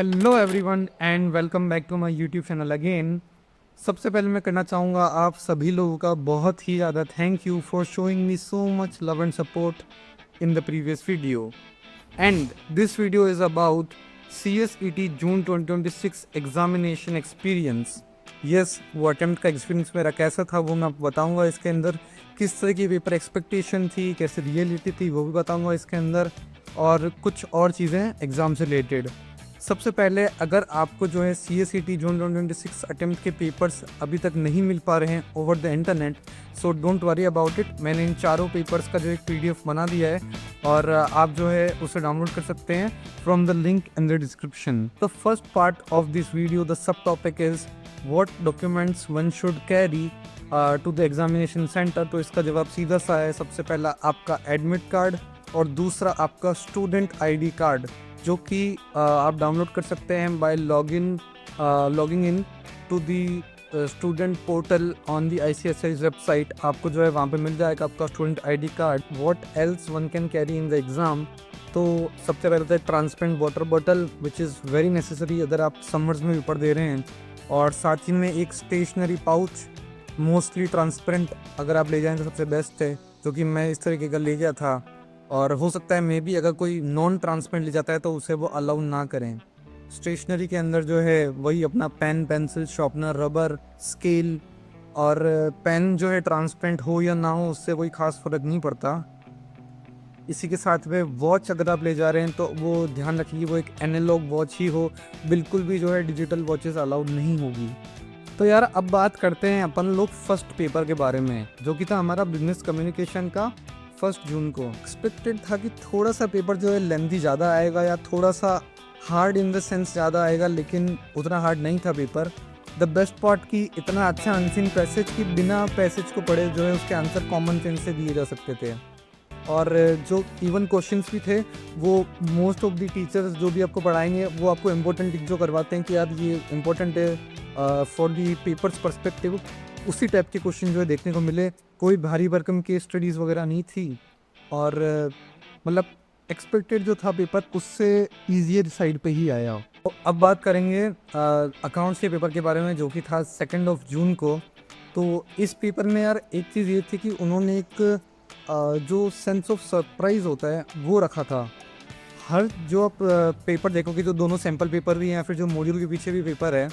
Hello everyone and welcome back to my YouTube channel again. सबसे पहले मैं करना चाहूँगा आप सभी लोगों का बहुत ही ज़्यादा thank you for showing me so much love and support in the previous video. And this video is about CSET June 2026 examination experience. Yes, वो अटेम्प्ट का एक्सपीरियंस मेरा कैसा था वो मैं आपको बताऊँगा। इसके अंदर किस तरह की पेपर एक्सपेक्टेशन थी, कैसे रियलिटी थी वो भी बताऊँगा इसके अंदर, और कुछ और चीज़ें एग्ज़ाम से रिलेटेड। सबसे पहले अगर आपको जो है CSET जून 2026 अटेम्प्ट के पेपर्स अभी तक नहीं मिल पा रहे हैं over the internet, so don't worry about it. मैंने इन चारों पेपर्स का जो एक PDF बना दिया है और आप जो है उसे डाउनलोड कर सकते हैं from the link in the description. The first part of this video, the sub topic is what documents one should carry to the examination centre. तो इसका जवाब सीधा सा है, सबसे पहला आपका एडमिट कार्ड और दूसरा आपका स्टूडेंट ID कार्ड, जो कि आप डाउनलोड कर सकते हैं by logging in to the student portal on the ICSI website. आपको जो है वहाँ पे मिल जाएगा आपका student ID card. What else one can carry in the exam, तो सबसे पहले तो transparent water bottle which is very necessary अगर आप समर्स में पेपर दे रहे हैं, और साथ ही में एक स्टेशनरी पाउच मोस्टली ट्रांसपेरेंट अगर आप ले जाएँ तो सबसे बेस्ट है, जो कि मैं इस तरीके का ले गया था। और हो सकता है मे बी अगर कोई नॉन ट्रांसपेरेंट ले जाता है तो उसे वो अलाउ ना करें। स्टेशनरी के अंदर जो है वही अपना pen, pencil, sharpener, rubber, scale, और पेन जो है ट्रांसपेरेंट हो या ना हो उससे कोई ख़ास फ़र्क नहीं पड़ता। इसी के साथ में वॉच अगर आप ले जा रहे हैं तो वो ध्यान रखिए वो एक एनालॉग वॉच ही हो, बिल्कुल भी जो है डिजिटल वॉचेस अलाउड नहीं होगी। तो यार अब बात करते हैं अपन लोग फर्स्ट पेपर के बारे में, जो कि था हमारा बिजनेस कम्युनिकेशन का 1 जून को। एक्सपेक्टेड था कि थोड़ा सा पेपर जो है लेंथी ज़्यादा आएगा या थोड़ा सा हार्ड इन द सेंस ज़्यादा आएगा, लेकिन उतना हार्ड नहीं था पेपर। द बेस्ट पार्ट कि इतना अच्छा अनसीन पैसेज कि बिना पैसेज को पढ़े जो है उसके आंसर कॉमन सेंस से दिए जा सकते थे। और जो इवन क्वेश्चंस भी थे वो मोस्ट ऑफ द टीचर्स जो भी आपको पढ़ाएंगे वो आपको इम्पोर्टेंट जो करवाते हैं कि यार ये इम्पोर्टेंट है फॉर दी पेपर्स पर्सपेक्टिव, उसी टाइप के क्वेश्चन जो है देखने को मिले। कोई भारी भरकम केस स्टडीज़ वगैरह नहीं थी, और मतलब एक्सपेक्टेड जो था पेपर उससे ईजियर साइड पे ही आया। तो अब बात करेंगे अकाउंट्स के पेपर के बारे में, जो कि था 2 जून को। तो इस पेपर में यार एक चीज़ ये थी कि उन्होंने एक जो सेंस ऑफ सरप्राइज़ होता है वो रखा था। हर जो आप पेपर देखोगे, जो दोनों सैम्पल पेपर भी हैं या फिर जो मॉड्यूल के पीछे भी पेपर है,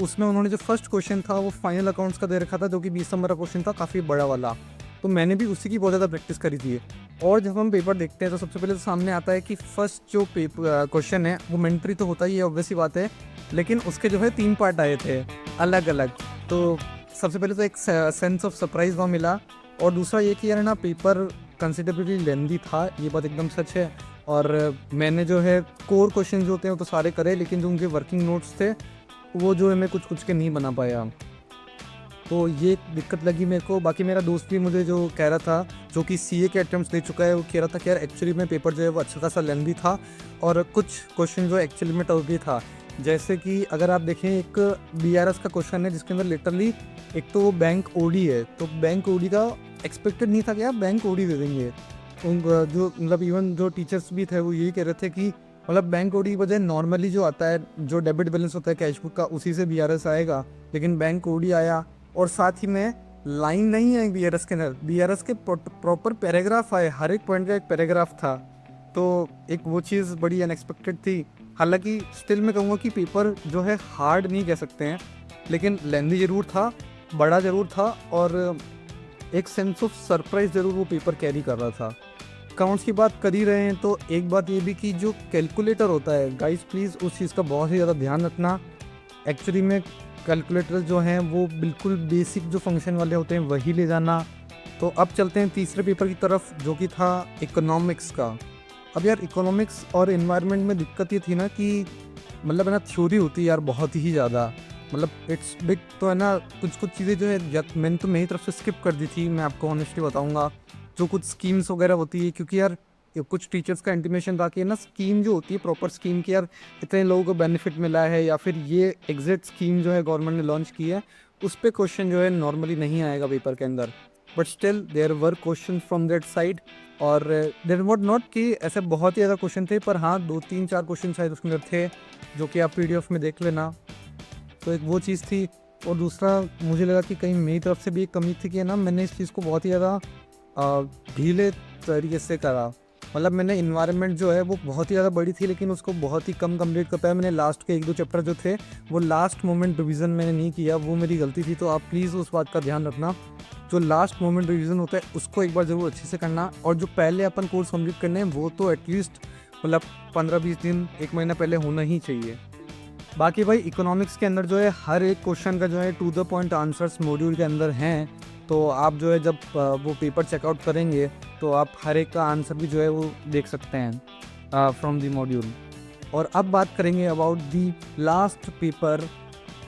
उसमें उन्होंने जो फर्स्ट क्वेश्चन था वो फाइनल अकाउंट्स का दे रखा था, जो कि 20 नंबर का क्वेश्चन था, काफ़ी बड़ा वाला। तो मैंने भी उसी की बहुत ज़्यादा प्रैक्टिस करी थी। और जब हम पेपर देखते हैं तो सबसे पहले तो सामने आता है कि फर्स्ट जो पेपर क्वेश्चन है वो मेंटरी तो होता ही है, ऑब्वियस सी बात है, लेकिन उसके जो है 3 पार्ट आए थे अलग अलग। तो सबसे पहले तो एक सेंस ऑफ सरप्राइज़ वहाँ मिला, और दूसरा ये कि यार ना पेपर कंसिडरेबली लेंदी था, ये बात एकदम सच है। और मैंने जो है कोर क्वेश्चन जो होते हैं वो तो सारे करे, लेकिन जो उनके वर्किंग नोट्स थे वो जो है मैं कुछ कुछ के नहीं बना पाया, तो ये दिक्कत लगी मेरे को। बाकी मेरा दोस्त भी मुझे जो कह रहा था, जो कि CA के अटेम्प्ट्स दे चुका है, वो कह रहा था कि यार एक्चुअली में पेपर जो है वो अच्छा खासा लेंदी था और कुछ क्वेश्चन जो एक्चुअली में टफ भी था। जैसे कि अगर आप देखें एक BRS का क्वेश्चन है जिसके अंदर लिटरली एक तो बैंक OD है, तो बैंक OD का एक्सपेक्टेड नहीं था कि आप बैंक OD दे देंगे। जो मतलब इवन जो टीचर्स भी थे वो यही कह रहे थे कि मतलब बैंक OD की बजाय नॉर्मली जो आता है जो डेबिट बैलेंस होता है कैशबुक का उसी से BRS आएगा, लेकिन बैंक OD आया। और साथ ही में लाइन नहीं है BRS के अंदर, BRS के प्रॉपर पैराग्राफ आए, हर एक पॉइंट का एक पैराग्राफ था। तो एक वो चीज़ बड़ी अनएक्सपेक्टेड थी। हालांकि स्टिल मैं कहूँगा कि पेपर जो है हार्ड नहीं कह सकते हैं, लेकिन लेंदी ज़रूर था, बड़ा ज़रूर था, और एक सेंस ऑफ सरप्राइज ज़रूर वो पेपर कैरी कर रहा था। अकाउंट्स की बात कर ही रहे हैं तो एक बात ये भी कि जो कैलकुलेटर होता है गाइस, प्लीज़ उस चीज़ का बहुत ही ज़्यादा ध्यान रखना। एक्चुअली में कैलकुलेटर जो हैं वो बिल्कुल बेसिक जो फंक्शन वाले होते हैं वही ले जाना। तो अब चलते हैं तीसरे पेपर की तरफ, जो कि था इकोनॉमिक्स का। अब यार इकोनॉमिक्स और इन्वायरमेंट में दिक्कत ये थी ना कि मतलब है ना थ्योरी होती है यार बहुत ही ज़्यादा, मतलब इट्स बिग, तो है ना कुछ चीज़ें जो है मैंने तो मेरी तरफ से स्किप कर दी थी, मैं आपको ऑनेस्टली बताऊंगा। जो कुछ स्कीम्स वगैरह होती है, क्योंकि यार कुछ टीचर्स का इंटीमेशन था कि ना स्कीम जो होती है प्रॉपर स्कीम की, यार इतने लोगों को बेनिफिट मिला है या फिर ये एग्जैक्ट स्कीम जो है गवर्नमेंट ने लॉन्च की है, उस पर क्वेश्चन जो है नॉर्मली नहीं आएगा पेपर के अंदर। But still there were question from that side. और देर वॉट नॉट कि ऐसे बहुत ही ज़्यादा क्वेश्चन थे, पर हाँ 2-3-4 क्वेश्चन शायद उसके अंदर थे जो कि आप PDF में देख लेना। तो एक वो चीज़ थी। और दूसरा मुझे लगा कि कहीं मेरी तरफ से भी एक कमी थी कि ना मैंने इस चीज़ को बहुत ही ज़्यादा ढीले तरीके से करा। मतलब मैंने इन्वायरमेंट जो है वो बहुत ही ज़्यादा बड़ी थी, लेकिन उसको बहुत ही कम कंप्लीट कर पाया। मैंने लास्ट के 1-2 चैप्टर जो थे वो लास्ट मोमेंट रिवीजन मैंने नहीं किया, वो मेरी गलती थी। तो आप प्लीज़ उस बात का ध्यान रखना, जो लास्ट मोमेंट रिवीजन होता है उसको एक बार ज़रूर अच्छे से करना। और जो पहले अपन कोर्स कंप्लीट करने हैं वो तो एटलीस्ट मतलब 15-20 दिन 1 महीना पहले होना ही चाहिए। बाकी भाई इकोनॉमिक्स के अंदर जो है हर एक क्वेश्चन का जो है to the point answers module के अंदर हैं। तो आप जो है जब वो पेपर चेकआउट करेंगे तो आप हर एक का आंसर भी जो है वो देख सकते हैं फ्रॉम द मॉड्यूल। और अब बात करेंगे about the last paper,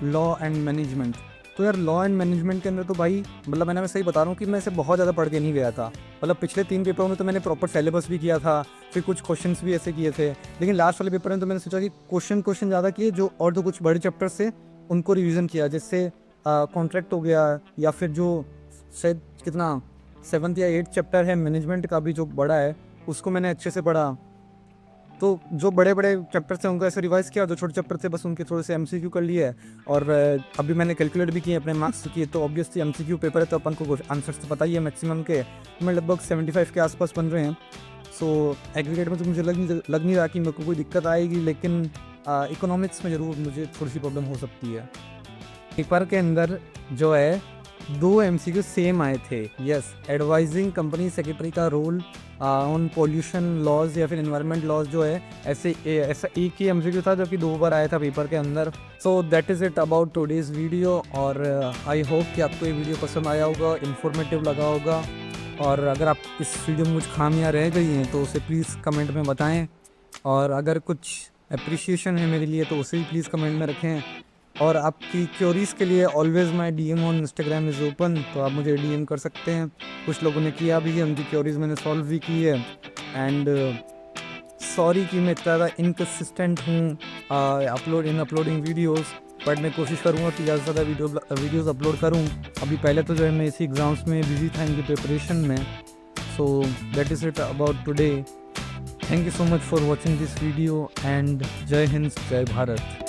law and management. तो यार लॉ एंड मैनेजमेंट के अंदर तो भाई मतलब मैं सही बता रहा हूँ कि मैं इसे बहुत ज़्यादा पढ़ के नहीं गया था। मतलब पिछले 3 पेपरों में तो मैंने प्रॉपर सिलेबस भी किया था, फिर कुछ क्वेश्चंस भी ऐसे किए थे, लेकिन लास्ट वाले पेपर में तो मैंने सोचा कि क्वेश्चन ज़्यादा किए जो और तो कुछ बड़े चैप्टर से उनको रिवीजन किया, जैसे कॉन्ट्रैक्ट हो गया, या फिर जो शायद कितना 7th या 8th चैप्टर है मैनेजमेंट का भी जो बड़ा है उसको मैंने अच्छे से पढ़ा। तो जो बड़े बड़े चैप्टर थे उनको ऐसे रिवाइज़ किया, जो छोटे चैप्टर थे बस उनके थोड़े से MCQ कर लिए। और अभी मैंने कैलकुलेट भी किए अपने मार्क्स किए, तो ऑब्वियसली MCQ पेपर है तो अपन को आंसर्स तो पता ही है मैक्सिमम के, मैं लगभग 75 के आसपास बन रहे हैं। सो एग्रीगेट में तो मुझे लग नहीं रहा कि मेरे को कोई दिक्कत आएगी, लेकिन इकोनॉमिक्स में ज़रूर मुझे थोड़ी सी प्रॉब्लम हो सकती है। पेपर के अंदर जो है 2 MCQ सेम आए थे। यस, एडवाइजिंग कंपनी सेक्रेटरी का रोल ऑन पोल्यूशन लॉज या फिर एनवायरनमेंट लॉज जो है ऐसा एक ही MCQ था जो कि 2 बार आया था पेपर के अंदर। So that is it about today's video. और आई होप कि आपको ये वीडियो पसंद आया होगा, इन्फॉर्मेटिव लगा होगा। और अगर आप इस वीडियो में कुछ खामियां रह गई हैं तो उसे प्लीज़ कमेंट में बताएं। और अगर कुछ अप्रिशिएशन है मेरे लिए तो उसे भी प्लीज़ कमेंट में रखें। और आपकी क्योरीज़ के लिए always my DM on Instagram is open, तो आप मुझे DM कर सकते हैं। कुछ लोगों ने किया भी है, उनकी क्योरीज़ मैंने सॉल्व भी की है। एंड सॉरी कि मैं इतना ज़्यादा इनकन्सिस्टेंट हूँ अपलोडिंग वीडियोज़, बट मैं कोशिश करूँगा कि ज़्यादा से ज़्यादा वीडियोज़ अपलोड करूँ। अभी पहले तो जो है मैं इसी एग्ज़ाम्स में बिजी था इनकी प्रिपरेशन में। So that is it about today. Thank you so much for watching this video and जय हिंद, जय भारत।